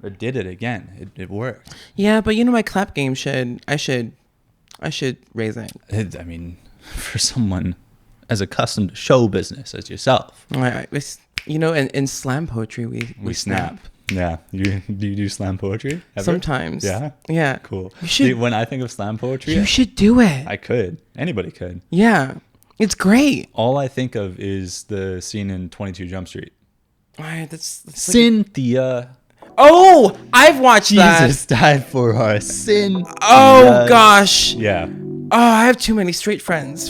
It did it again. It worked. Yeah, but my clap game I should raise it. I mean, for someone as accustomed to show business as yourself. In slam poetry, we snap. Yeah. Do you do slam poetry ever? Sometimes. Yeah? Yeah. Cool. You should, when I think of slam poetry, you should do it. I could. Anybody could. Yeah. It's great. All I think of is the scene in 22 Jump Street. All right, that's Cynthia. Oh, I've watched that. Jesus died for our sin. Oh, gosh. Yeah. Oh, I have too many straight friends.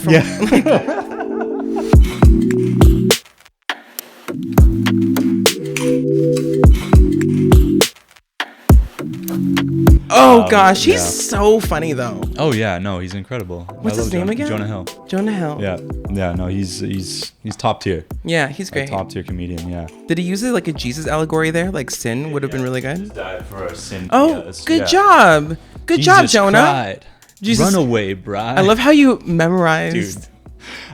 Oh gosh, he's so funny though. Oh yeah, no, he's incredible. What's his name again? Jonah Hill. Jonah Hill. Yeah, no, he's top tier. Yeah, he's great. Top tier comedian. Yeah. Did he use it like a Jesus allegory there? Like sin would have been really good. Just died for our sin. Oh, good job. Good job, Jonah. Cried. Jesus. Run away, bride. I love how you memorized. Dude,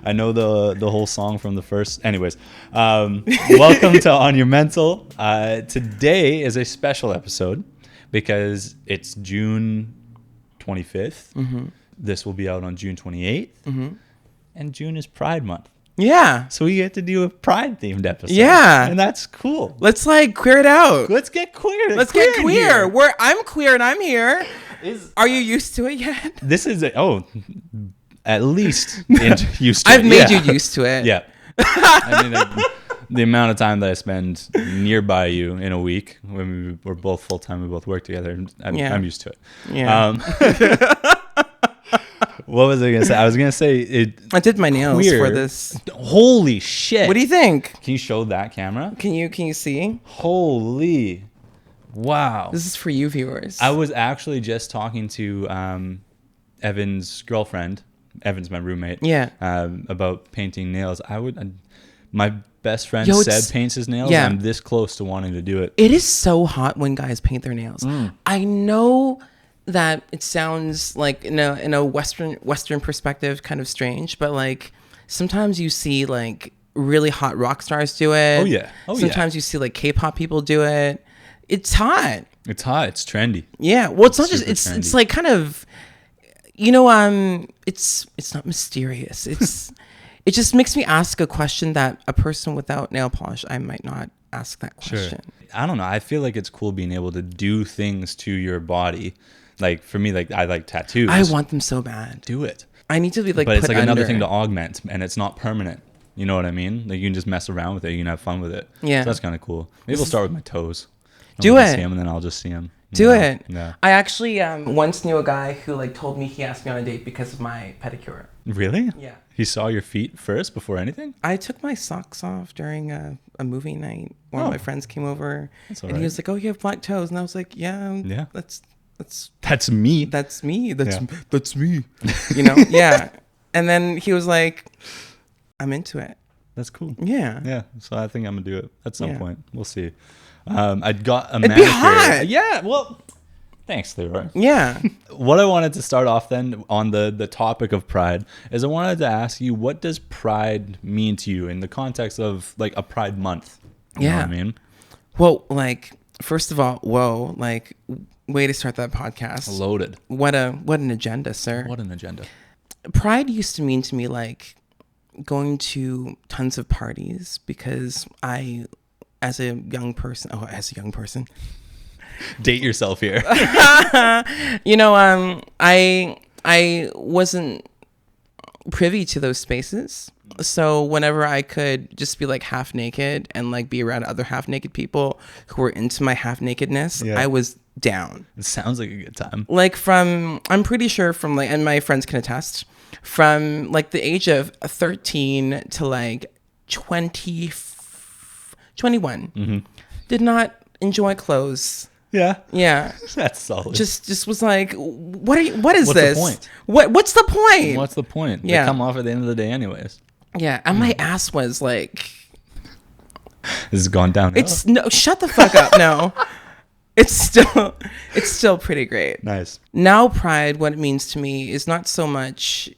I know the whole song from the first. Anyways, welcome to On Your Mental. Today is a special episode because it's June 25th. Mm-hmm. This will be out on June 28th. Mm-hmm. And June is Pride Month. Yeah. So we get to do a Pride themed episode. Yeah. And that's cool. Let's queer it out. Let's get queer. Let's get queer. I'm queer and I'm here. Are you used to it yet? This is at least used to I've it. made you used to it. Yeah. I mean, the amount of time that I spend nearby you in a week when we're both full time, we both work together. I'm used to it. Yeah. What was I gonna say? I was gonna say I did my nails for this. Holy shit! What do you think? Can you show that camera? Can you see? Holy, wow! This is for you viewers. I was actually just talking to Evan's girlfriend. Evan's my roommate. Yeah. About painting nails. My best friend paints his nails. Yeah. I'm this close to wanting to do it. It is so hot when guys paint their nails. I know that it sounds like in a Western perspective kind of strange, but like sometimes you see like really hot rock stars do it. Oh yeah. Sometimes you see like K-pop people do it. It's hot. It's hot. It's trendy. Yeah. Well, it's not just trendy. it's like kind of it's not mysterious. It just makes me ask a question that a person without nail polish I might not ask that question. Sure. I don't know. I feel like it's cool being able to do things to your body. Like for me, like I like tattoos. I want them so bad. Do it. I need to be like, but it's like under. Another thing to augment, and it's not permanent. You know what I mean? Like you can just mess around with it. You can have fun with it. Yeah, so that's kind of cool. Maybe we'll start with my toes. Do it. See him, and then I'll just see him. Do it. Yeah. I actually once knew a guy who like told me he asked me on a date because of my pedicure. Really? Yeah. He saw your feet first before anything? I took my socks off during a movie night. One of my friends came over, and he was like, "Oh, you have black toes," and I was like, "Yeah, that's me. That's me. That's me." You know? Yeah. And then he was like, "I'm into it." That's cool. Yeah. Yeah. So I think I'm gonna do it at some point. We'll see. I got a It'd manicure. be hot. Yeah. Well, thanks, Leroy. Yeah. What I wanted to start off then on the topic of pride is I wanted to ask you, what does pride mean to you in the context of like a Pride Month? You know what I mean? Well, like, first of all, whoa, like, way to start that podcast. Loaded. What an agenda, sir. What an agenda. Pride used to mean to me like going to tons of parties because as a young person, date yourself here. I wasn't privy to those spaces. So whenever I could just be like half naked and like be around other half naked people who were into my half nakedness, I was down. It sounds like a good time. Like I'm pretty sure from like, and my friends can attest, from like the age of 13 to like 21, did not enjoy clothes. Yeah. That's solid. Just was like, what is what's this? The point? What's the point? What's the point? Yeah. They come off at the end of the day anyways. Yeah. And my ass was like, this has gone down. No, shut the fuck up. No. It's still pretty great. Nice. Now Pride, what it means to me is not so much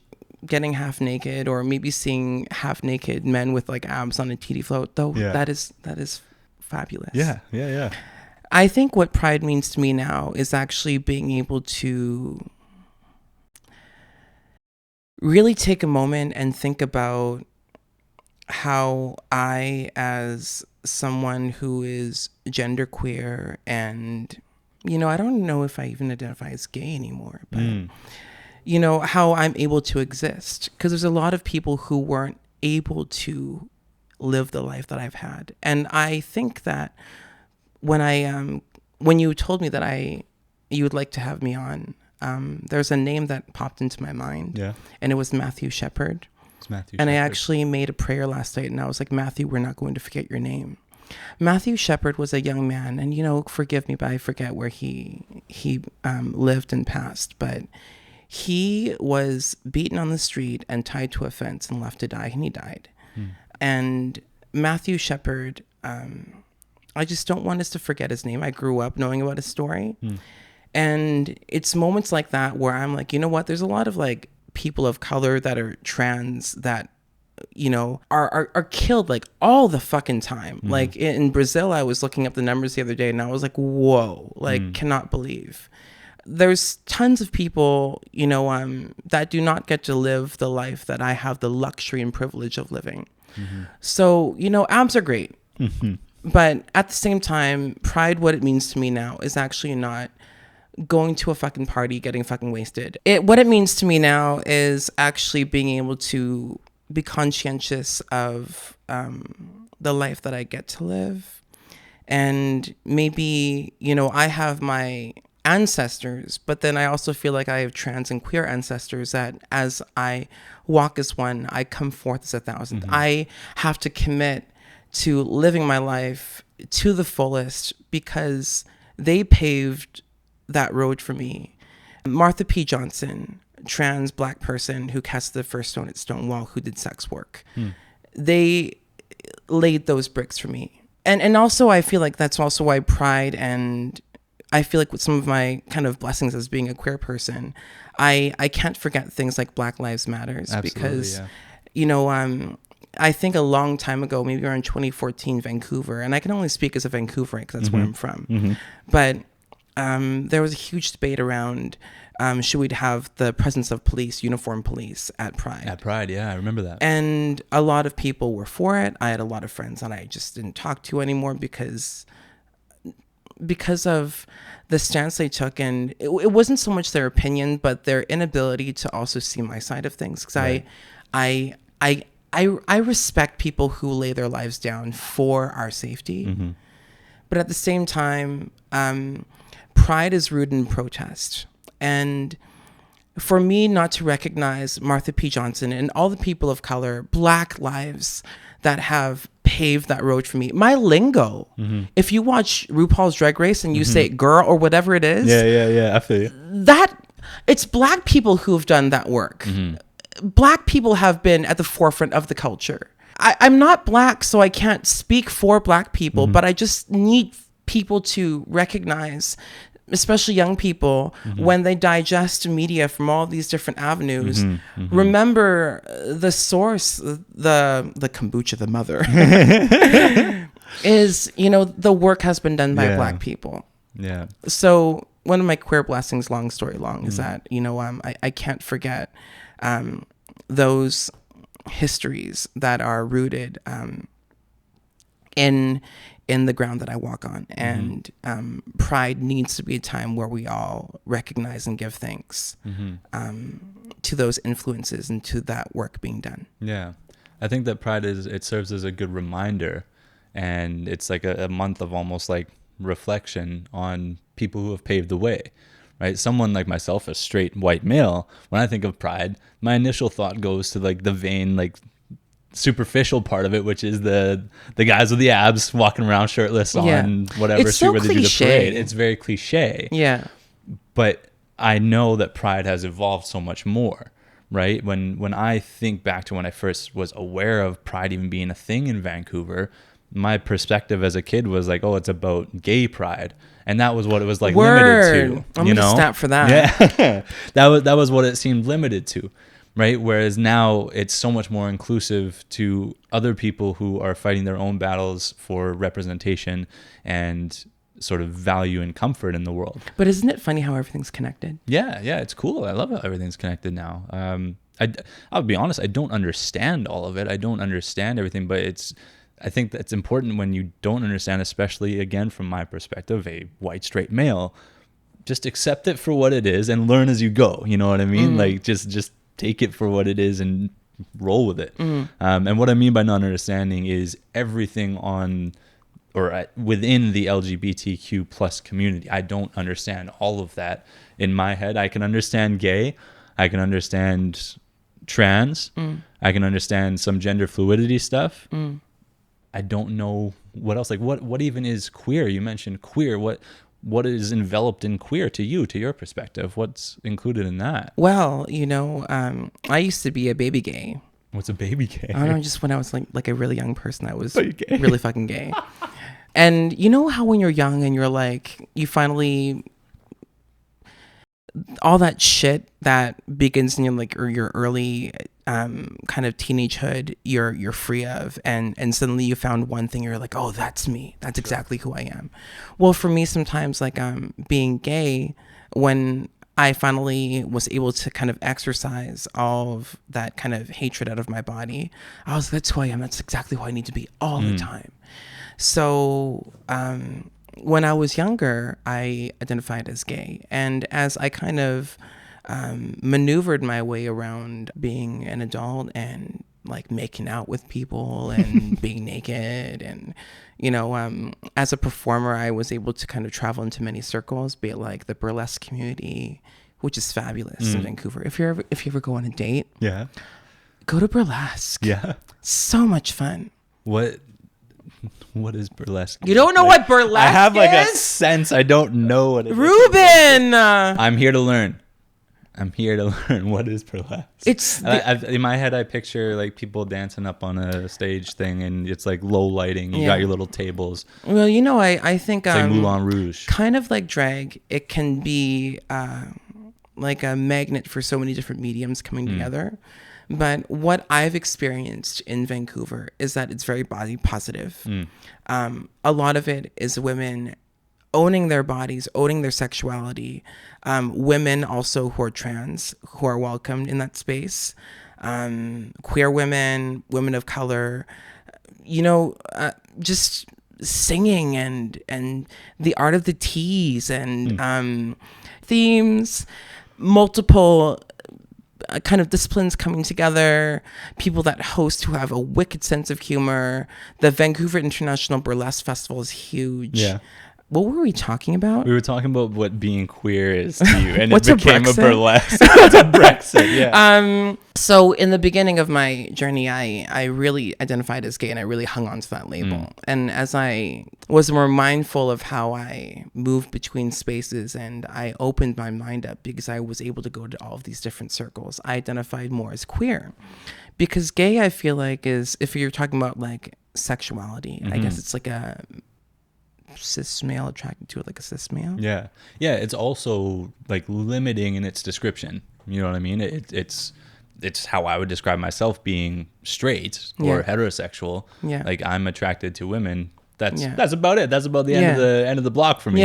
getting half naked or maybe seeing half naked men with like abs on a TD float, though. That is fabulous. Yeah. I think what pride means to me now is actually being able to really take a moment and think about how I, as someone who is genderqueer, and, I don't know if I even identify as gay anymore, but, how I'm able to exist. Because there's a lot of people who weren't able to live the life that I've had. And I think that when you told me that you would like to have me on, there's a name that popped into my mind. Yeah. And it was Matthew Shepard. It's Matthew And Shepard. I actually made a prayer last night, and I was like, Matthew, we're not going to forget your name. Matthew Shepard was a young man, and forgive me, but I forget where he lived and passed, but he was beaten on the street and tied to a fence and left to die, and he died. And Matthew Shepard, I just don't want us to forget his name. I grew up knowing about his story. And it's moments like that where I'm like, you know what? There's a lot of like people of color that are trans that, are killed like all the fucking time. Like in Brazil, I was looking up the numbers the other day and I was like, whoa, like cannot believe. There's tons of people, that do not get to live the life that I have the luxury and privilege of living. So, abs are great. But at the same time, pride, what it means to me now is actually not going to a fucking party, getting fucking wasted. What it means to me now is actually being able to be conscientious of the life that I get to live. And maybe, I have my ancestors, but then I also feel like I have trans and queer ancestors that as I walk as one, I come forth as a thousand. I have to commit to living my life to the fullest because they paved that road for me. Martha P. Johnson, trans Black person who cast the first stone at Stonewall, who did sex work. They laid those bricks for me. And also I feel like that's also why pride, and I feel like with some of my kind of blessings as being a queer person, I can't forget things like Black Lives Matters. Absolutely, because, I think a long time ago, maybe around 2014, Vancouver, and I can only speak as a Vancouverite because that's where I'm from. But there was a huge debate around should we have the presence of police, uniformed police at Pride. At Pride, yeah, I remember that. And a lot of people were for it. I had a lot of friends that I just didn't talk to anymore because of the stance they took. And it wasn't so much their opinion, but their inability to also see my side of things. Because I respect people who lay their lives down for our safety. But at the same time, pride is rooted in protest. And for me not to recognize Martha P. Johnson and all the people of color, Black lives that have paved that road for me. My lingo, if you watch RuPaul's Drag Race and you say girl or whatever it is. Yeah, I feel you. It's Black people who have done that work. Black people have been at the forefront of the culture. I'm not Black, so I can't speak for Black people, but I just need people to recognize, especially young people, when they digest media from all these different avenues, remember the source, the kombucha, the mother, is, the work has been done by Black people. Yeah. So one of my queer blessings, long story long, is that, I can't forget those histories that are rooted in the ground that I walk on. And pride needs to be a time where we all recognize and give thanks to those influences and to that work being done. Yeah. I think that pride it serves as a good reminder, and it's like a month of almost like reflection on people who have paved the way, right? Someone like myself, a straight white male, when I think of pride, my initial thought goes to like the vain, like superficial part of it, which is the guys with the abs walking around shirtless on whatever it's street so where they do the cliche. parade. It's very cliche. Yeah. But I know that pride has evolved so much more, right? When I think back to when I first was aware of pride even being a thing in Vancouver, my perspective as a kid was like, oh, it's about gay pride. And that was what it was like limited to. I'm gonna snap for that. Yeah. that was what it seemed limited to. Right. Whereas now it's so much more inclusive to other people who are fighting their own battles for representation and sort of value and comfort in the world. But isn't it funny how everything's connected? Yeah, it's cool. I love how everything's connected now. I'll be honest, I don't understand all of it. I don't understand everything, but I think that's important when you don't understand, especially, again, from my perspective, a white straight male. Just accept it for what it is and learn as you go. You know what I mean? Like, just take it for what it is and roll with it. And what I mean by not understanding is everything on or within the LGBTQ plus community. I don't understand all of that in my head. I can understand gay. I can understand trans. I can understand some gender fluidity stuff. I don't know what else. Like, what even is queer? You mentioned queer. What is enveloped in queer to you, to your perspective? What's included in that? Well, I used to be a baby gay. What's a baby gay? I don't know, just when I was like a really young person, I was really fucking gay. And you know how when you're young and you're like, you finally, all that shit that begins in your early kind of teenagehood, you're free of, and suddenly you found one thing, you're like, oh, that's me. That's exactly who I am. Well, for me, sometimes like being gay, when I finally was able to kind of exercise all of that kind of hatred out of my body, I was like, that's who I am. That's exactly who I need to be all the time. So when I was younger, I identified as gay. And as I kind of maneuvered my way around being an adult and like making out with people and being naked, and as a performer, I was able to kind of travel into many circles, be it like the burlesque community, which is fabulous in Vancouver. If you ever go on a date, go to burlesque. So much fun. What is burlesque? You don't know what burlesque is? I have like a sense. I don't know what it is. Reuben! I'm here to learn. What is burlesque? It's in my head, I picture like people dancing up on a stage thing, and it's like low lighting. You got your little tables. Well, I think it's like Moulin Rouge. Kind of like drag, it can be like a magnet for so many different mediums coming together. But what I've experienced in Vancouver is that it's very body positive. A lot of it is women owning their bodies, owning their sexuality. Women also who are trans, who are welcomed in that space. Queer women, women of color, just singing and the art of the tease and themes, multiple kind of disciplines coming together, people that host who have a wicked sense of humor. The Vancouver International Burlesque Festival is huge. Yeah. What were we talking about? We were talking about what being queer is to you, and What's it became a burlesque. What's a Brexit? Yeah. So in the beginning of my journey, I really identified as gay, and I really hung on to that label. And as I was more mindful of how I moved between spaces, and I opened my mind up because I was able to go to all of these different circles, I identified more as queer. Because gay, I feel like, is, if you're talking about like sexuality, I guess it's like a cis male attracted to it, like a cis male. Yeah. It's also like limiting in its description. You know what I mean? It's how I would describe myself, being straight or heterosexual. Yeah. Like, I'm attracted to women. That's about it. That's about the end of the block for me.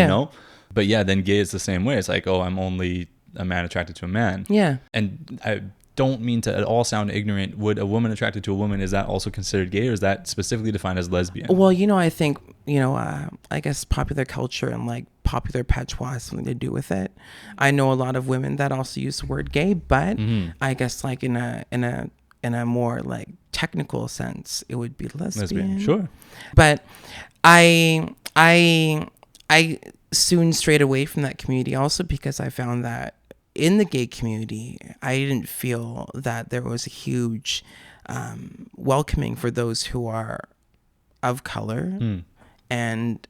But then gay is the same way. It's like, oh, I'm only a man attracted to a man. Yeah. And I don't mean to at all sound ignorant. Would a woman attracted to a woman, is that also considered gay, or is that specifically defined as lesbian? Well, I think, I guess popular culture and like popular patois has something to do with it. I know a lot of women that also use the word gay, but I guess like in a more like technical sense, it would be lesbian. Sure. But I soon strayed away from that community also because I found that in the gay community, I didn't feel that there was a huge welcoming for those who are of color. And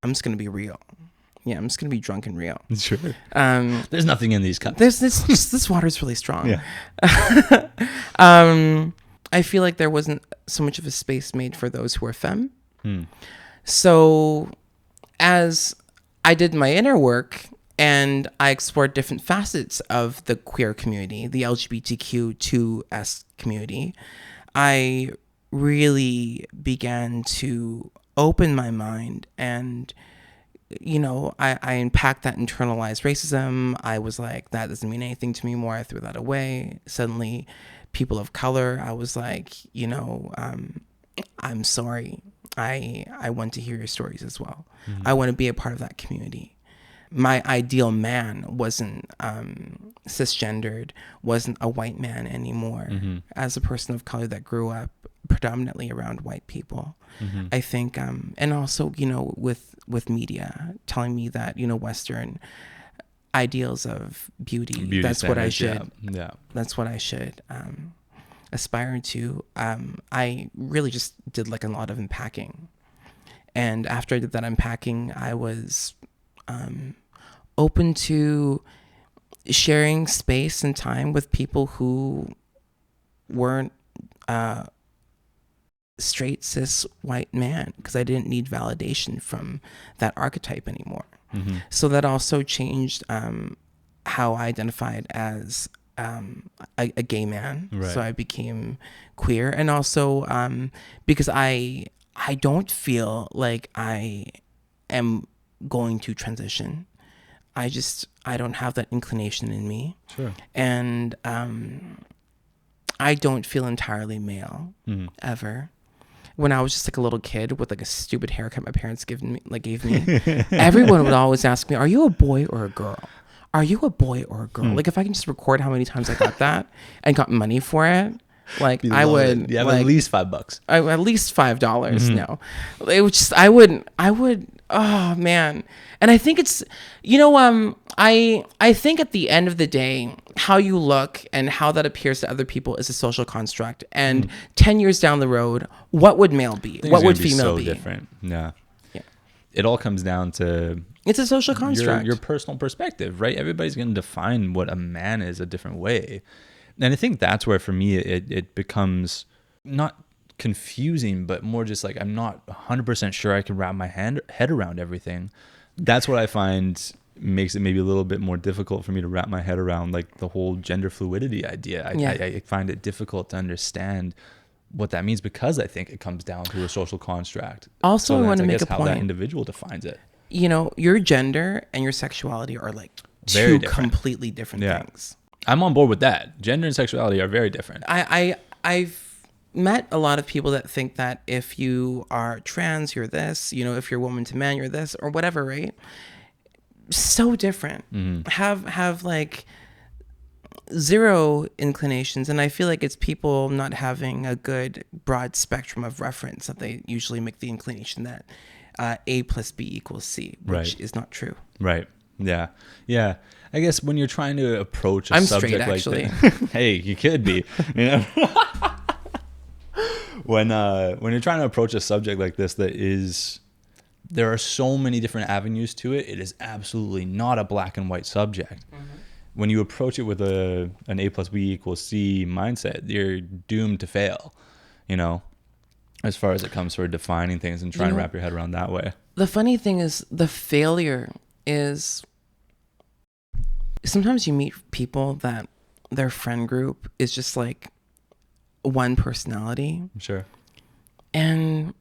I'm just going to be real. Yeah, I'm just going to be drunk and real. Sure. There's nothing in these cups. This water's really strong. Yeah. I feel like there wasn't so much of a space made for those who are femme. So as I did my inner work, and I explored different facets of the queer community, the LGBTQ2S community, I really began to open my mind and I unpacked that internalized racism. I was like, that doesn't mean anything to me anymore. I threw that away. Suddenly, people of color, I was like, I'm sorry. I want to hear your stories as well. I want to be a part of that community. My ideal man wasn't cisgendered, wasn't a white man anymore. As a person of color that grew up predominantly around white people, I think, and also, with media telling me that, Western ideals of beauty that's what I should, that's what I should aspire to. I really just did like a lot of unpacking. And after I did that unpacking, I was open to sharing space and time with people who weren't straight cis white man, because I didn't need validation from that archetype anymore. So that also changed how I identified as a gay man. Right. So I became queer, and also because I don't feel like I am going to transition. I don't have that inclination in me. Sure. And I don't feel entirely male ever. When I was just like a little kid with like a stupid haircut my parents gave me, everyone would always ask me, "Are you a boy or a girl? Are you a boy or a girl?" Like, if I can just record how many times I got that and got money for it, like I would. You have like, at least $5. At least $5. No, it was just I would. Oh man. And I think it's, I think at the end of the day, how you look and how that appears to other people is a social construct. And 10 years down the road, what would male be? What would female be? Different. Yeah. It all comes down to, it's a social construct. Your personal perspective, right? Everybody's going to define what a man is a different way. And I think that's where, for me, it becomes not confusing, but more just like, I'm not 100% sure I can wrap my head around everything. That's what I find makes it maybe a little bit more difficult for me to wrap my head around, like the whole gender fluidity idea. I find it difficult to understand what that means, because I think it comes down to a social construct. Also, so I want to make a how point. that individual defines it. Your gender and your sexuality are like Very two different. completely different things. I'm on board with that. Gender and sexuality are very different. I've met a lot of people that think that if you are trans, you're this, if you're woman to man, you're this, or whatever, right? So different. Have like zero inclinations. And I feel like it's people not having a good broad spectrum of reference that they usually make the inclination that A plus B equals C, which is not true. Right. Yeah. Yeah. I guess when you're trying to approach a I'm subject straight, actually. like that, hey, you could be, when you're trying to approach a subject like this, there are so many different avenues to it. It is absolutely not a black and white subject. When you approach it with an A plus B equals C mindset, you're doomed to fail, as far as it comes for defining things and trying to wrap your head around that way. The funny thing is, the failure is, sometimes you meet people that their friend group is just like one personality. Sure. And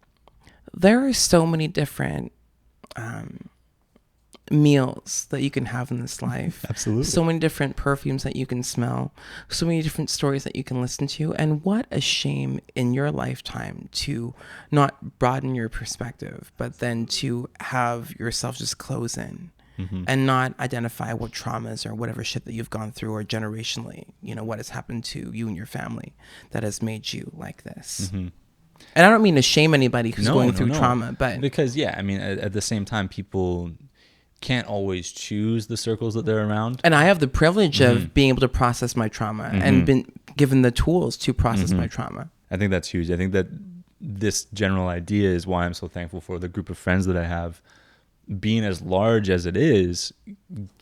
there are so many different meals that you can have in this life. Absolutely. So many different perfumes that you can smell. So many different stories that you can listen to. And what a shame in your lifetime to not broaden your perspective, but then to have yourself just close in. And not identify what traumas or whatever shit that you've gone through, or generationally, what has happened to you and your family that has made you like this. And I don't mean to shame anybody who's going through trauma, but because at the same time, people can't always choose the circles that they're around. And I have the privilege of being able to process my trauma and been given the tools to process my trauma. I think that's huge. I think that this general idea is why I'm so thankful for the group of friends that I have. Being as large as it is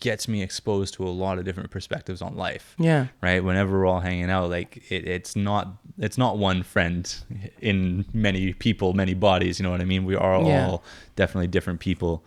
gets me exposed to a lot of different perspectives on life. Yeah. Right. Whenever we're all hanging out, like it's not one friend in many people, many bodies. You know what I mean? We are all definitely different people.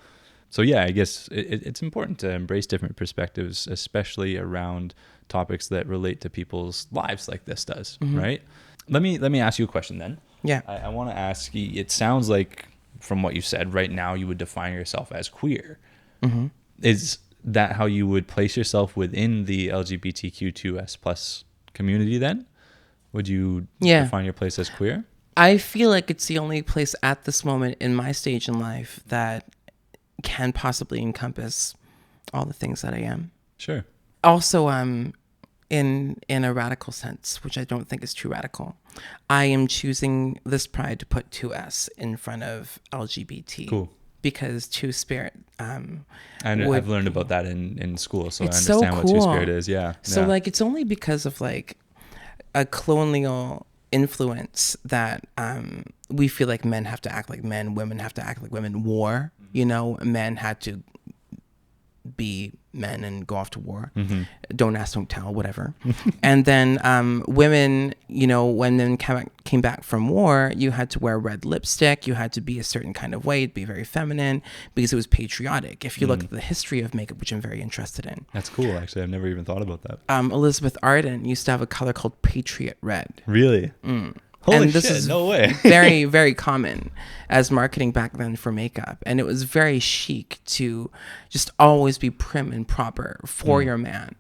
So yeah, I guess it's important to embrace different perspectives, especially around topics that relate to people's lives like this does. Right. Let me ask you a question then. Yeah. I want to ask you, it sounds like from what you said right now, you would define yourself as queer. Mm-hmm. Is that how you would place yourself within the LGBTQ2S plus community then? Would you define your place as queer? I feel like it's the only place at this moment in my stage in life that can possibly encompass all the things that I am. Sure. Also, in a radical sense, which I don't think is too radical, I am choosing this pride to put 2S in front of LGBT. Cool. Because Two-Spirit. I've learned about that in school, so I it's understand so what cool. Two-Spirit is. Yeah. So like, it's only because of like a colonial influence that we feel like men have to act like men, women have to act like women. War, you know, men had to be men and go off to war. Mm-hmm. Don't ask, don't tell, whatever. And then women, you know, when men came back from war, you had to wear red lipstick. You had to be a certain kind of way, be very feminine, because it was patriotic. If you look at the history of makeup, which I'm very interested in. That's cool, actually. I've never even thought about that. Elizabeth Arden used to have a color called Patriot Red. Really? Holy and this shit, is no way. very, very common as marketing back then for makeup. And it was very chic to just always be prim and proper for your man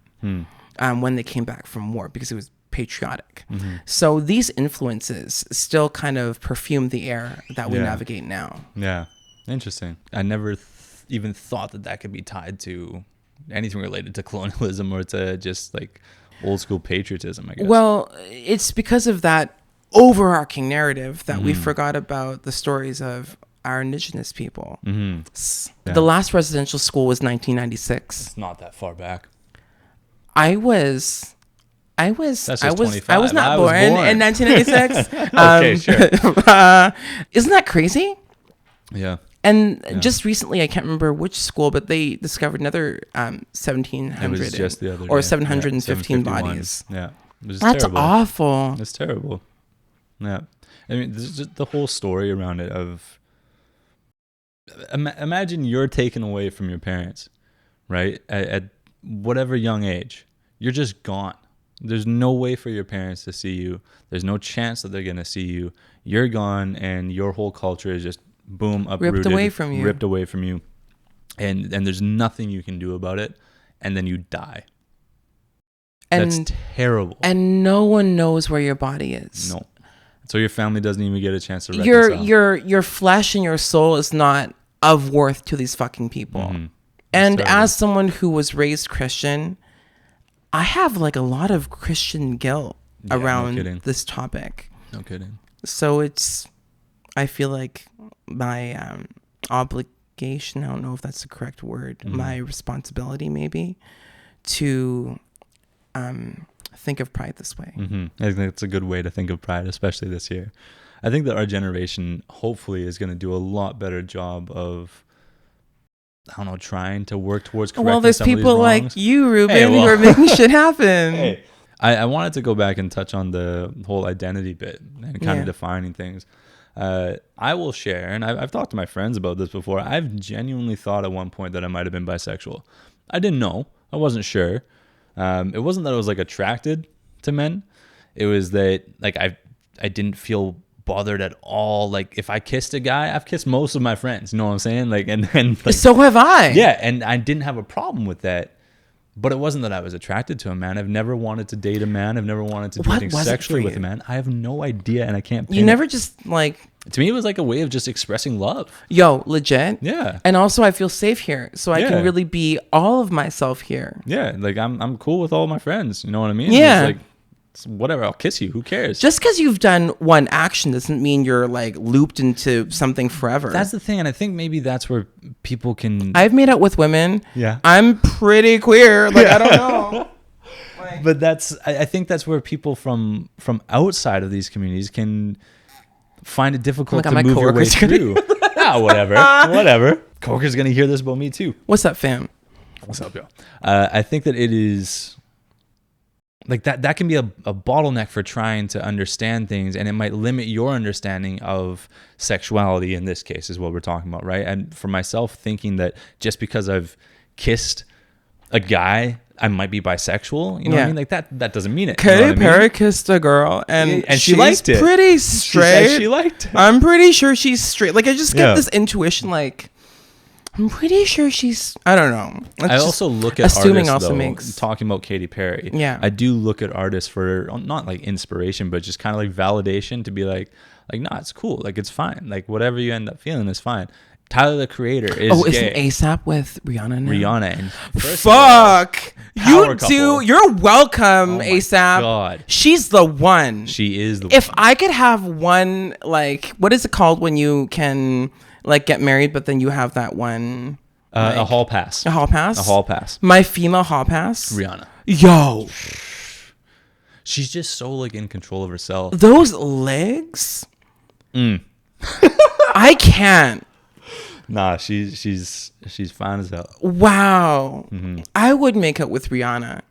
when they came back from war, because it was patriotic. So these influences still kind of perfume the air that we navigate now. Yeah. Interesting. I never even thought that could be tied to anything related to colonialism or to just like old school patriotism, I guess. Well, it's because of that overarching narrative that we forgot about the stories of our indigenous people. The last residential school was 1996. It's not that far back. I was not I born in 1996. Okay, sure. Isn't that crazy? Yeah. And just recently, I can't remember which school, but they discovered another 1,700 It was just the other or day. 715 751. bodies. Yeah. It was That's terrible. awful. It's terrible. Yeah. I mean, this is just the whole story around it of imagine you're taken away from your parents, right? At whatever young age, you're just gone. There's no way for your parents to see you. There's no chance that they're going to see you. You're gone, and your whole culture is just boom, uprooted, Ripped away from you. And there's nothing you can do about it. And then you die. And, that's terrible. And no one knows where your body is. No. So your family doesn't even get a chance to reconcile. Your flesh and your soul is not of worth to these fucking people. Mm-hmm. And terrible. as someone who was raised Christian, I have like a lot of Christian guilt around this topic. No kidding. So I feel like my obligation, I don't know if that's the correct word, my responsibility maybe, to think of pride this way. I think that's a good way to think of pride, especially this year. I think that our generation hopefully is going to do a lot better job of, I don't know, trying to work towards correcting well, there's some of these people wrongs. like you, Reuben, who are making shit happen. Hey, I wanted to go back and touch on the whole identity bit and kind of defining things. I will share, and I've talked to my friends about this before. I've genuinely thought at one point that I might have been bisexual. I didn't know. I wasn't sure. It wasn't that I was like attracted to men. It was that like I didn't feel bothered at all. Like if I kissed a guy, I've kissed most of my friends. You know what I'm saying? Like and like, so have I. Yeah, and I didn't have a problem with that. But it wasn't that I was attracted to a man. I've never wanted to date a man. I've never wanted to do anything sexually with a man. I have no idea, and I can't pin You never it. just like... To me, it was like a way of just expressing love. Yo, legit. Yeah. And also, I feel safe here, so I can really be all of myself here. Yeah, like I'm cool with all my friends. You know what I mean? Yeah. It's like, whatever, I'll kiss you. Who cares? Just because you've done one action doesn't mean you're like looped into something forever. That's the thing, and I think maybe that's where people can... I've made out with women. Yeah. I'm pretty queer. Like, I don't know. But I think that's where people from outside of these communities can find it difficult to move your way through. Whatever. Coworker's gonna hear this about me too. What's up, fam? What's up, yo? I think that it is like that can be a bottleneck for trying to understand things, and it might limit your understanding of sexuality in this case is what we're talking about, right? And for myself, thinking that just because I've kissed a guy, I might be bisexual. You know what I mean? Like that doesn't mean it. Katy you know what I Perry mean? kissed a girl, and she she's liked it. pretty straight. She said she liked it. I'm pretty sure she's straight. Like I just get this intuition, like I'm pretty sure she's. I don't know. I also look at assuming artists, also though, makes talking about Katy Perry. Yeah, I do look at artists for not like inspiration, but just kind of like validation to be like, nah, it's cool. Like it's fine. Like whatever you end up feeling is fine. Tyler, the Creator, is gay. Isn't ASAP with Rihanna now? Rihanna. And fuck. All, you do. You're welcome, ASAP. God. She's the one. She is the if one. I could have one, like, what is it called when you can, like, get married, but then you have that one? A hall pass. A hall pass? A hall pass. My female hall pass? Rihanna. Yo. She's just so, like, in control of herself. Those legs? I can't. Nah, she's fine as hell. Wow. Mm-hmm. I would make out with Rihanna.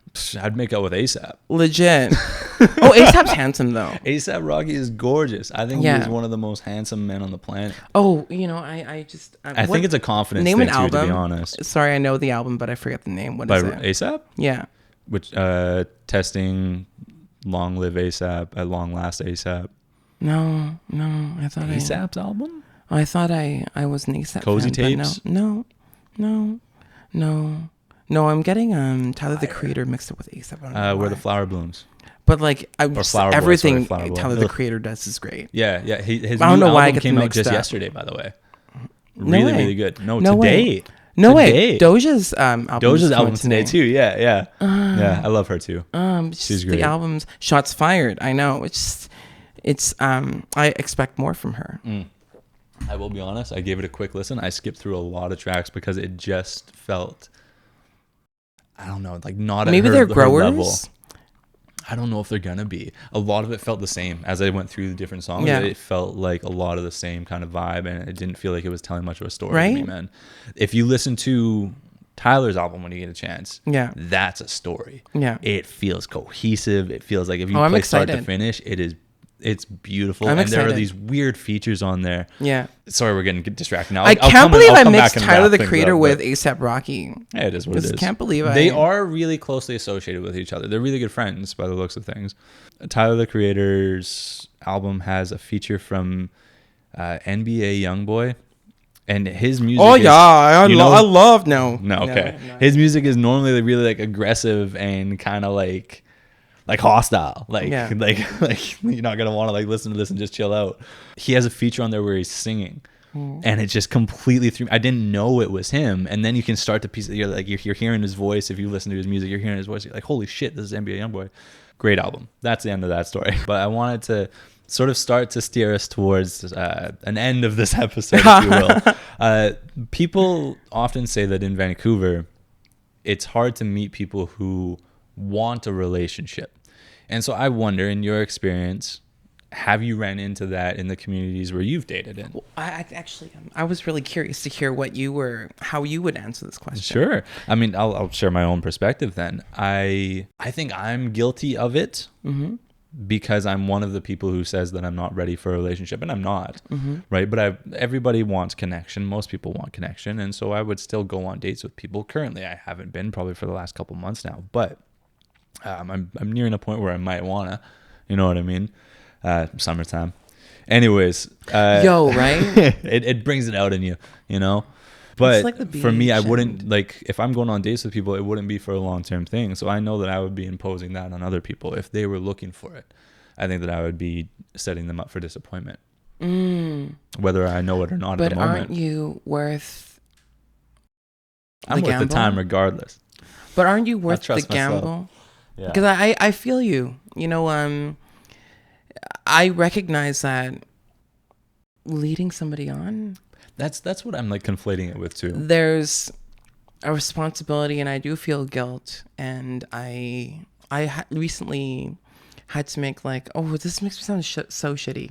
I'd make out with ASAP. Legit. Oh, ASAP's handsome though. ASAP Rocky is gorgeous. I think he's one of the most handsome men on the planet. Oh, you know, I think it's a confidence name thing an too, album. to be honest. Sorry, I know the album, but I forget the name. What By is it? ASAP? Yeah. Which testing, long live ASAP, at long last ASAP. No, I thought ASAP's album. I thought I was an ASAP Cozy fan, Tapes? No. I'm getting Tyler the Creator mixed up with ASAP. Where the Flower Blooms. But like everything Flower Boy. Tyler the Creator does is great. Yeah. His I don't new know why I album get came them out mixed just up. yesterday, by the way. No Really, way. really good. No, No today. way. No today. way. Doja's album today too. Yeah. Yeah, I love her too. She's great. The album's Shots Fired. I know. It's I expect more from her. I will be honest, I gave it a quick listen. I skipped through a lot of tracks because it just felt, I don't know, like not Maybe at they're her growers. level. I don't know if they're gonna be. A lot of it felt the same as I went through the different songs. Yeah. It felt like a lot of the same kind of vibe, and it didn't feel like it was telling much of a story Right? to me, man. If you listen to Tyler's album when you get a chance, that's a story. Yeah. It feels cohesive. It feels like if you I'm play start to excited. finish, it's beautiful. I'm and there are excited. these weird features on there. Yeah. Sorry, we're getting distracted now. I can't believe I mixed back and Tyler wrap the things Creator up, with but- ASAP Rocky. Yeah, it is what it is. Can't believe they are really closely associated with each other. They're really good friends by the looks of things. Tyler the Creator's album has a feature from NBA YoungBoy, and his music. Oh is, yeah, I love No, okay. His music is normally really like aggressive and kind of like hostile. Like you're not gonna want to like listen to this and just chill out. He has a feature on there where he's singing. And it just completely threw me. I didn't know it was him. And then you can start to piece it. You're hearing his voice. If you listen to his music, you're hearing his voice. You're like, holy shit, this is NBA YoungBoy. Great album. That's the end of that story. But I wanted to sort of start to steer us towards an end of this episode, if you will. People often say that in Vancouver, it's hard to meet people who want a relationship. And so I wonder, in your experience, have you ran into that in the communities where you've dated in? Well, I was really curious to hear how you would answer this question. Sure. I mean, I'll share my own perspective then. I think I'm guilty of it because I'm one of the people who says that I'm not ready for a relationship, and I'm not, right? But everybody wants connection. Most people want connection, and so I would still go on dates with people. Currently, I haven't been probably for the last couple months now, but I'm nearing a point where I might wanna. You know what I mean? Summertime. Anyways, right? it brings it out in you, you know. But like for me, I wouldn't like if I'm going on dates with people, it wouldn't be for a long-term thing. So I know that I would be imposing that on other people if they were looking for it. I think that I would be setting them up for disappointment, whether I know it or not. At the moment. But aren't you worth? I'm worth the time regardless. But aren't you worth the gamble? Myself. Yeah. Because I feel you. You know, I recognize that leading somebody on. That's what I'm like conflating it with too. There's a responsibility, and I do feel guilt. And I recently had to make this makes me sound so shitty.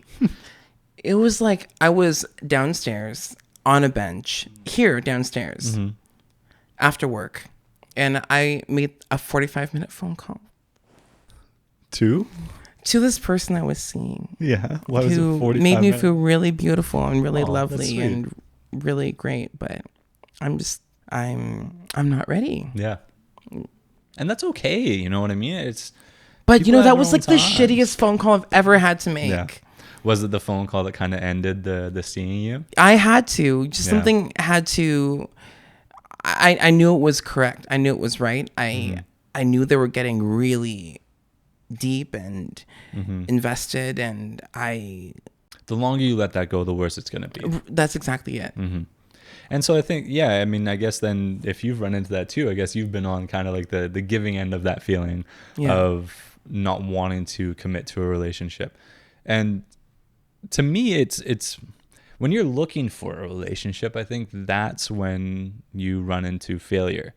It was like I was downstairs on a bench here downstairs after work, and I made a 45-minute phone call. To this person I was seeing. Yeah. Why was it 45 made me minutes? feel really beautiful and really lovely that's and really great, but I'm not ready. Yeah. And that's okay. You know what I mean? But, you know, people that have was their like own the times. shittiest phone call I've ever had to make. Yeah. Was it the phone call that kind of ended the seeing you? I had to. Just Yeah. something had to. I knew it was correct. I knew it was right. I knew they were getting really deep and invested, and The longer you let that go, the worse it's going to be. that's exactly it. And so I think, yeah, I mean, I guess then if you've run into that too, I guess you've been on kind of like the giving end of that feeling of not wanting to commit to a relationship. And to me, it's when you're looking for a relationship, I think that's when you run into failure.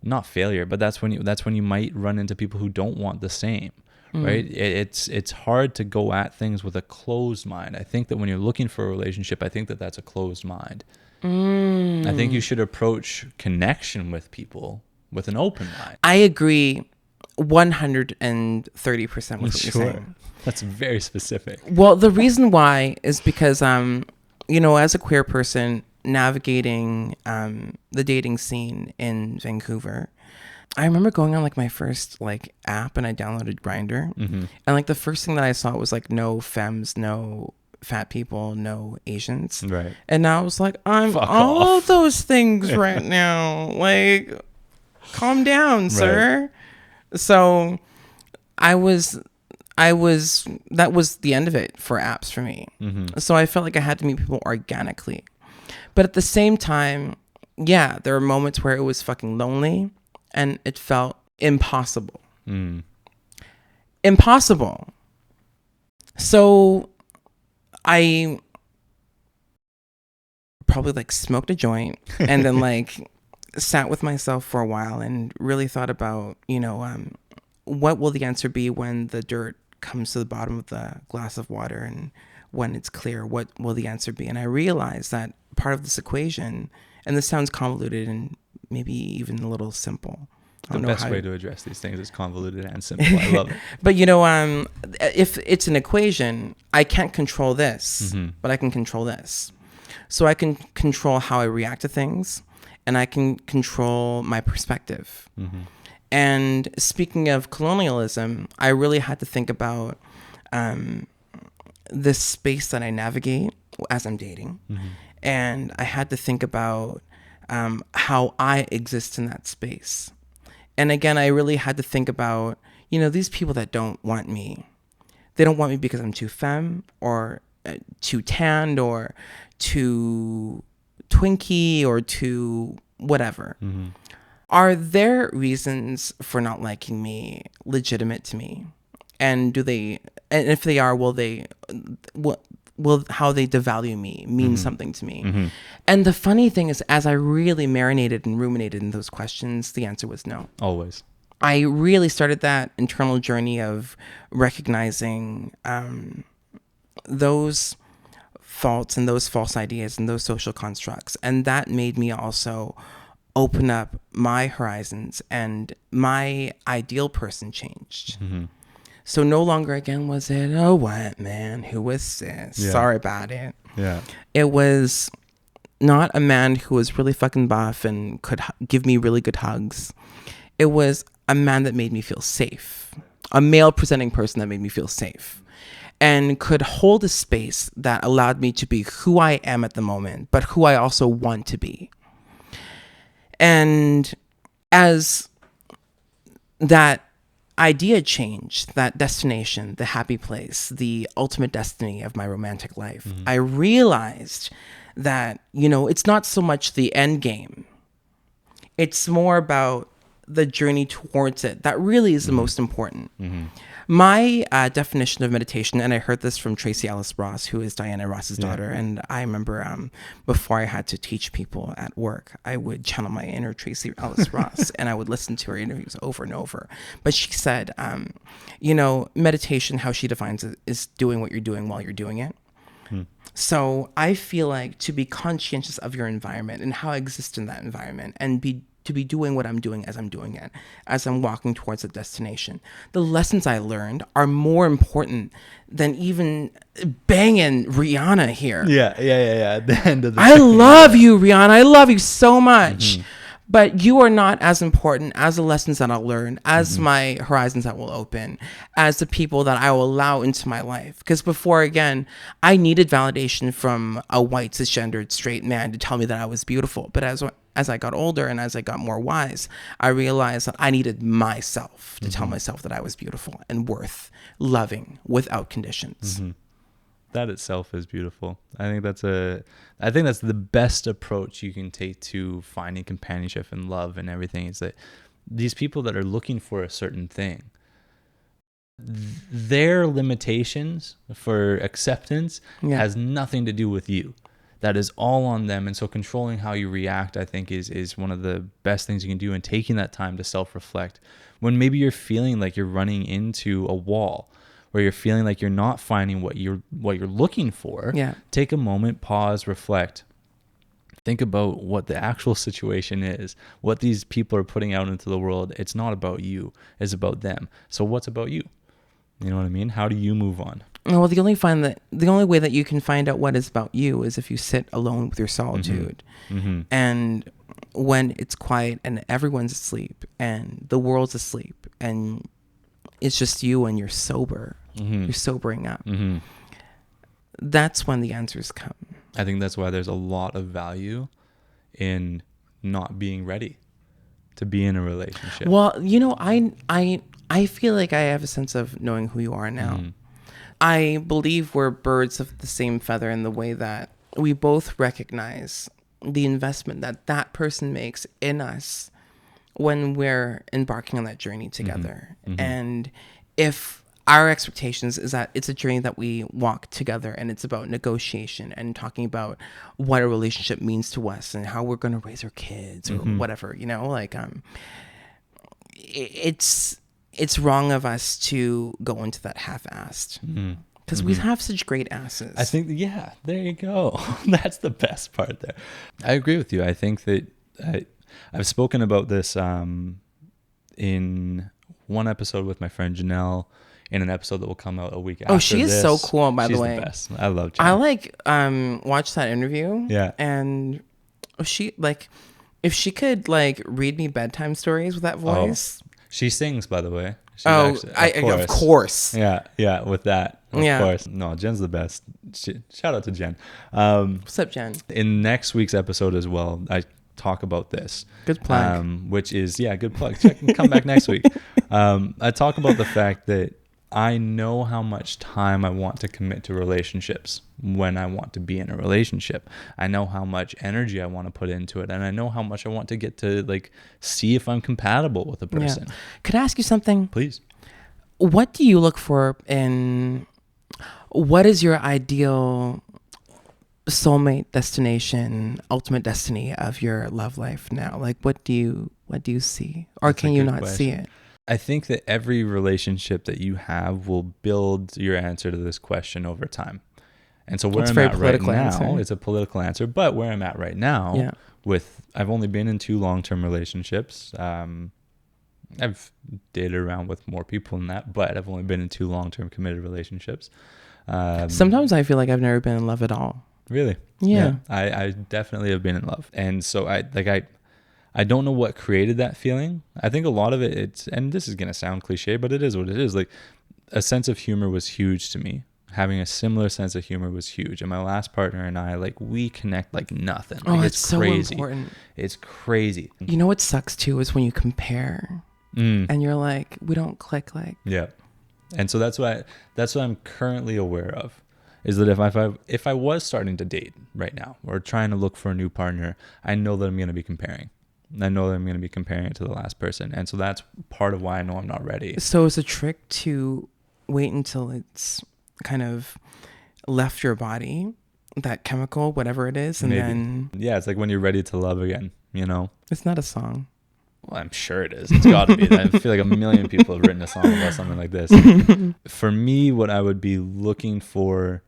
Not failure, but that's when you might run into people who don't want the same. Right? It's hard to go at things with a closed mind. I think that when you're looking for a relationship, I think that that's a closed mind. I think you should approach connection with people with an open mind. I agree 130% with what you're saying. That's very specific. Well, the reason why is because, you know, as a queer person navigating the dating scene in Vancouver, I remember going on like my first like app, and I downloaded Grindr, and like the first thing that I saw was like no femmes, no fat people, no Asians. Right. And now I was like, I'm Fuck all off. of those things right now. Like, calm down, sir. So that was the end of it for apps for me. So I felt like I had to meet people organically. But at the same time, yeah, there were moments where it was fucking lonely and it felt impossible. Impossible. So I probably like smoked a joint and then like sat with myself for a while and really thought about, you know, what will the answer be when the dirt comes to the bottom of the glass of water, and when it's clear, what will the answer be? And I realized that part of this equation, and this sounds convoluted and maybe even a little simple. The best way to address these things is convoluted and simple. I love it. But, you know, if it's an equation, I can't control this, but I can control this. So I can control how I react to things, and I can control my perspective. And speaking of colonialism, I really had to think about this space that I navigate as I'm dating. And I had to think about how I exist in that space. And again, I really had to think about, you know, these people that don't want me. They don't want me because I'm too femme or too tanned or too twinky or too whatever. Are their reasons for not liking me legitimate to me? And if they are, will how they devalue me mean something to me? And the funny thing is, as I really marinated and ruminated in those questions, the answer was no. Always. I really started that internal journey of recognizing those faults and those false ideas and those social constructs. And that made me also open up my horizons, and my ideal person changed. So no longer again was it, oh, what, man, who was this? Yeah. Sorry about it. Yeah. It was not a man who was really fucking buff and could give me really good hugs. It was a man that made me feel safe. A male presenting person that made me feel safe. And could hold a space that allowed me to be who I am at the moment, but who I also want to be. And as that idea changed, that destination, the happy place, the ultimate destiny of my romantic life, I realized that, you know, it's not so much the end game. It's more about the journey towards it. That really is the most important. My definition of meditation, and I heard this from Tracy Ellis Ross, who is Diana Ross's daughter, and I remember before I had to teach people at work, I would channel my inner Tracy Ellis Ross, and I would listen to her interviews over and over. But she said, you know, meditation, how she defines it, is doing what you're doing while you're doing it. So I feel like to be conscientious of your environment and how I exist in that environment, and to be doing what I'm doing as I'm doing it, as I'm walking towards a destination. The lessons I learned are more important than even banging Rihanna here. Yeah. At the end of the I love you, Rihanna. I love you so much. But you are not as important as the lessons that I'll learn, as my horizons that will open, as the people that I will allow into my life. Because before, again, I needed validation from a white, cisgendered, straight man to tell me that I was beautiful. But as I got older and as I got more wise, I realized that I needed myself to tell myself that I was beautiful and worth loving without conditions. That itself is beautiful. I think that's the best approach you can take to finding companionship and love and everything, is that these people that are looking for a certain thing, their limitations for acceptance has nothing to do with you. That is all on them. And so controlling how you react, I think, is one of the best things you can do, and taking that time to self-reflect when maybe you're feeling like you're running into a wall, where you're feeling like you're not finding what you're looking for. Take a moment, pause, reflect. Think about what the actual situation is, what these people are putting out into the world. It's not about you, it's about them. So what's about you? You know what I mean? How do you move on? Well, the only way that you can find out what is about you is if you sit alone with your solitude. And when it's quiet and everyone's asleep and the world's asleep and it's just you and you're sober, you're sobering up. That's when the answers come. I think that's why there's a lot of value in not being ready to be in a relationship. Well, I feel like I have a sense of knowing who you are now. I believe we're birds of the same feather in the way that we both recognize the investment that person makes in us when we're embarking on that journey together. And if our expectations is that it's a journey that we walk together and it's about negotiation and talking about what a relationship means to us and how we're going to raise our kids or whatever, it's wrong of us to go into that half-assed because we have such great asses. I think, there you go. That's the best part there. I agree with you. I think that I've spoken about this in one episode with my friend Janelle, in an episode that will come out a week after. Oh, she is so cool, by the way. She's the best. I love Jen. I watched that interview. Yeah. And she if she could read me bedtime stories with that voice. Oh, she sings, by the way. Of course. Yeah, with that. Of course. No, Jen's the best. Shout out to Jen. What's up, Jen? In next week's episode as well, I talk about this. Good plug. Which is, good plug. Come back next week. I talk about the fact that I know how much time I want to commit to relationships when I want to be in a relationship. I know how much energy I want to put into it. And I know how much I want to get to see if I'm compatible with a person. Yeah. Could I ask you something? Please. What do you look for what is your ideal soulmate destination, ultimate destiny of your love life now? What do you see? Or That's can you not see it? I think that every relationship that you have will build your answer to this question over time. And so where I'm at right now, it's a political answer, but where I'm at right now I've only been in 2 long-term relationships. I've dated around with more people than that, but I've only been in 2 long-term committed relationships. Sometimes I feel like I've never been in love at all. Really? Yeah. I definitely have been in love. And so I don't know what created that feeling. I think a lot of it, and this is going to sound cliche, but it is what it is. A sense of humor was huge to me. Having a similar sense of humor was huge. And my last partner and I, we connect like nothing. It's crazy. So important. It's crazy. You know what sucks too is when you compare and you're like, we don't click . Yeah. And so that's what I'm currently aware of. Is that if I was starting to date right now or trying to look for a new partner, I know that I'm going to be comparing. I know that I'm going to be comparing it to the last person. And so that's part of why I know I'm not ready. So it's a trick to wait until it's kind of left your body, that chemical, whatever it is. And then... Yeah, it's like when you're ready to love again, It's not a song. Well, I'm sure it is. It's got to be. I feel like a million people have written a song about something like this. For me, what I would be looking for,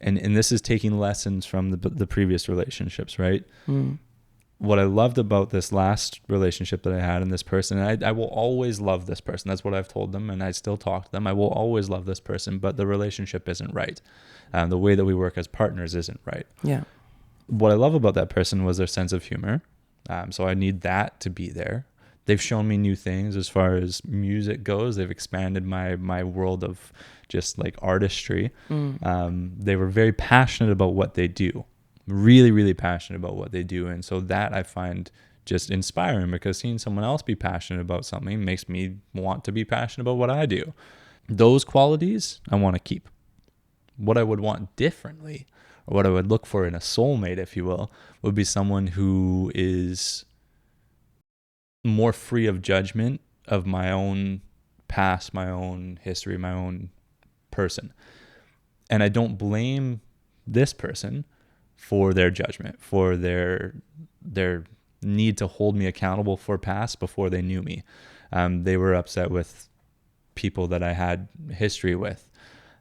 and this is taking lessons from the previous relationships, right? What I loved about this last relationship that I had and this person, and I will always love this person. That's what I've told them, and I still talk to them. I will always love this person, but the relationship isn't right. The way that we work as partners isn't right. Yeah. What I love about that person was their sense of humor. So I need that to be there. They've shown me new things as far as music goes. They've expanded my world of just like artistry. They were very passionate about what they do, really, really passionate about what they do. And so that I find just inspiring, because seeing someone else be passionate about something makes me want to be passionate about what I do. Those qualities I want to keep. What I would want differently, or what I would look for in a soulmate, if you will, would be someone who is more free of judgment of my own past, my own history, my own person. And I don't blame this person for their judgment, for their need to hold me accountable for past before they knew me. They were upset with people that I had history with,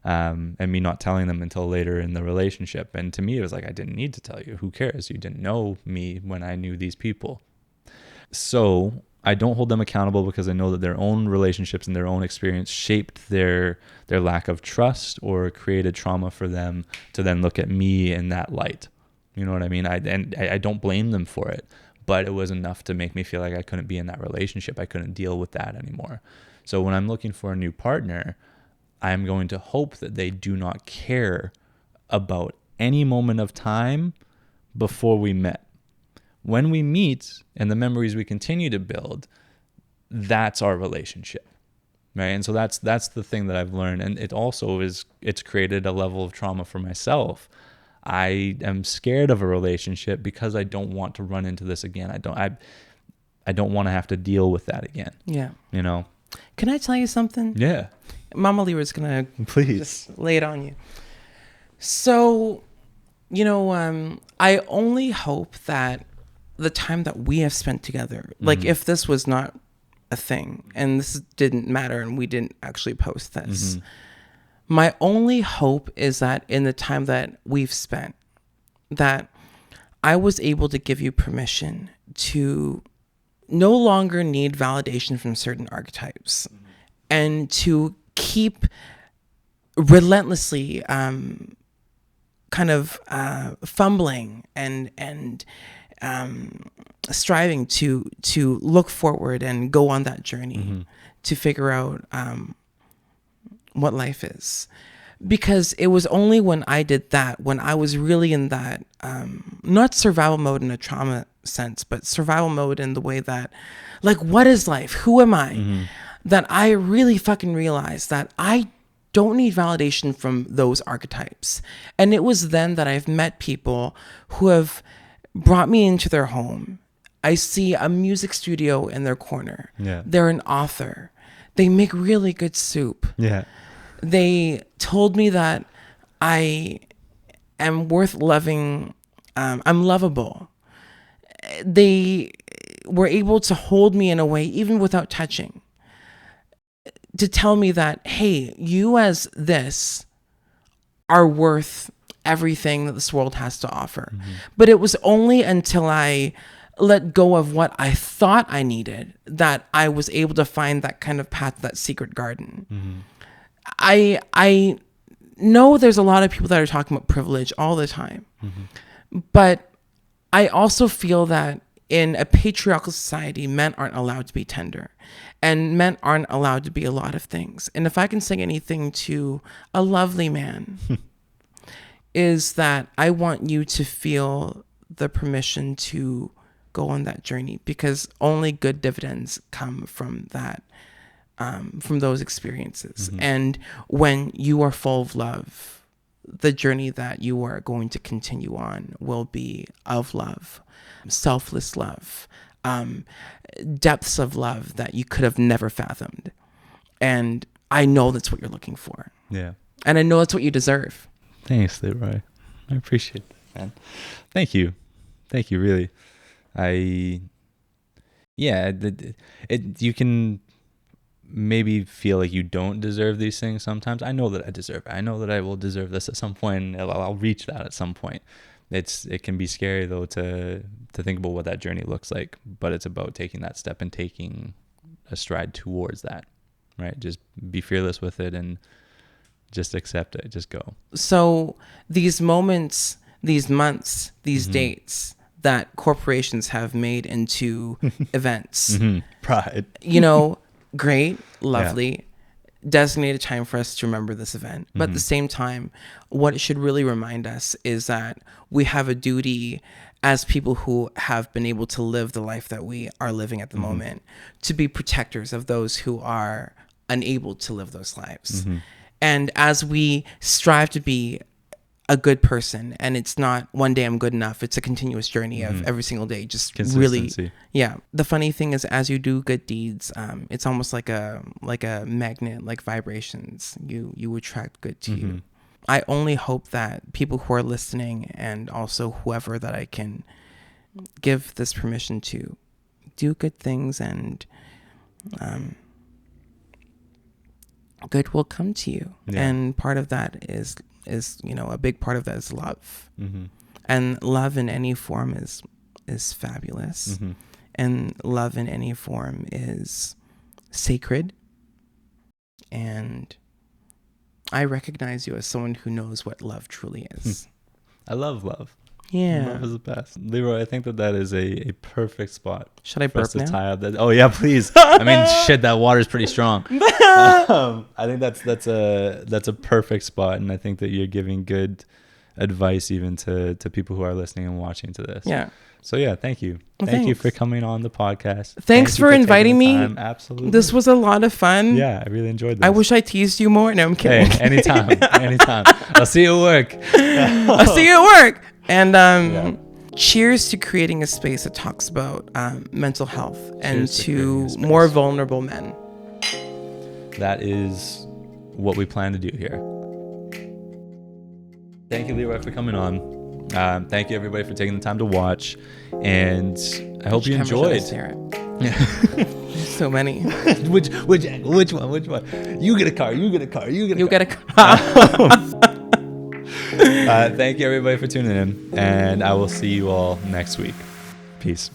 and me not telling them until later in the relationship. And to me, it was like, I didn't need to tell you. Who cares? You didn't know me when I knew these people. So I don't hold them accountable, because I know that their own relationships and their own experience shaped their lack of trust, or created trauma for them to then look at me in that light. You know what I mean? I don't blame them for it, but it was enough to make me feel like I couldn't be in that relationship. I couldn't deal with that anymore. So when I'm looking for a new partner, I'm going to hope that they do not care about any moment of time before we met. When we meet and the memories we continue to build, that's our relationship, right? And so that's the thing that I've learned. And it also it's created a level of trauma for myself. I am scared of a relationship because I don't want to run into this again. I don't want to have to deal with that again. Yeah. You know? Can I tell you something? Yeah. Mama Leroy's going to please just lay it on you. So, I only hope that the time that we have spent together, like if this was not a thing and this didn't matter and we didn't actually post this, my only hope is that in the time that we've spent, that I was able to give you permission to no longer need validation from certain archetypes, and to keep relentlessly kind of fumbling and striving to look forward and go on that journey to figure out what life is. Because it was only when I did that, when I was really in that, not survival mode in a trauma sense, but survival mode in the way that, like, what is life? Who am I? That I really fucking realized that I don't need validation from those archetypes. And it was then that I've met people who have brought me into their home. I see a music studio in their corner. Yeah. They're an author. They make really good soup. Yeah. They told me that I am worth loving. I'm lovable. They were able to hold me in a way, even without touching, to tell me that, hey, you as this are worth everything that this world has to offer. But it was only until I let go of what I thought I needed that I was able to find that kind of path, that secret garden. I know there's a lot of people that are talking about privilege all the time, but I also feel that in a patriarchal society, men aren't allowed to be tender, and men aren't allowed to be a lot of things. And if I can say anything to a lovely man, is that I want you to feel the permission to go on that journey, because only good dividends come from that, from those experiences. And when you are full of love, the journey that you are going to continue on will be of love, selfless love, depths of love that you could have never fathomed. And I know that's what you're looking for. Yeah. And I know that's what you deserve. Thanks, Leroy. I appreciate that, man. Thank you. Thank you, really. You can maybe feel like you don't deserve these things sometimes. I know that I deserve it. I know that I will deserve this at some point. I'll reach that at some point. It can be scary, though, to think about what that journey looks like, but it's about taking that step and taking a stride towards that, right? Just be fearless with it and just accept it. Just go. So these moments, these months, these dates that corporations have made into events. Pride. Great, lovely, designated time for us to remember this event. But at the same time, what it should really remind us is that we have a duty as people who have been able to live the life that we are living at the moment to be protectors of those who are unable to live those lives. And as we strive to be a good person, and it's not one day I'm good enough, it's a continuous journey of every single day, just really, the funny thing is, as you do good deeds, it's almost like a magnet, like vibrations, you attract good to you. I only hope that people who are listening, and also whoever that I can give this permission to, do good things, and good will come to you. And part of that is a big part of that is love. And love in any form is fabulous. And love in any form is sacred. And I recognize you as someone who knows what love truly is. I love love. Yeah. Love is the best. Leroy, I think that is a perfect spot. Should I burp now? Tie up that. Oh yeah, please. I mean, shit, that water's pretty strong. I think that's a perfect spot, and I think that you're giving good advice even to people who are listening and watching to this. Yeah. So yeah, thank you. Well, thank you for coming on the podcast. Thanks for inviting me. Absolutely. This was a lot of fun. Yeah, I really enjoyed this. I wish I teased you more. No, I'm kidding. Hey, anytime. I'll see you at work. I'll see you at work. And cheers to creating a space that talks about mental health and to more vulnerable men. That is what we plan to do here. Thank you, Leroy, for coming on. Thank you, everybody, for taking the time to watch. And I hope you enjoyed. So many. Which one? You get a car. You get a car. Thank you, everybody, for tuning in. And I will see you all next week. Peace.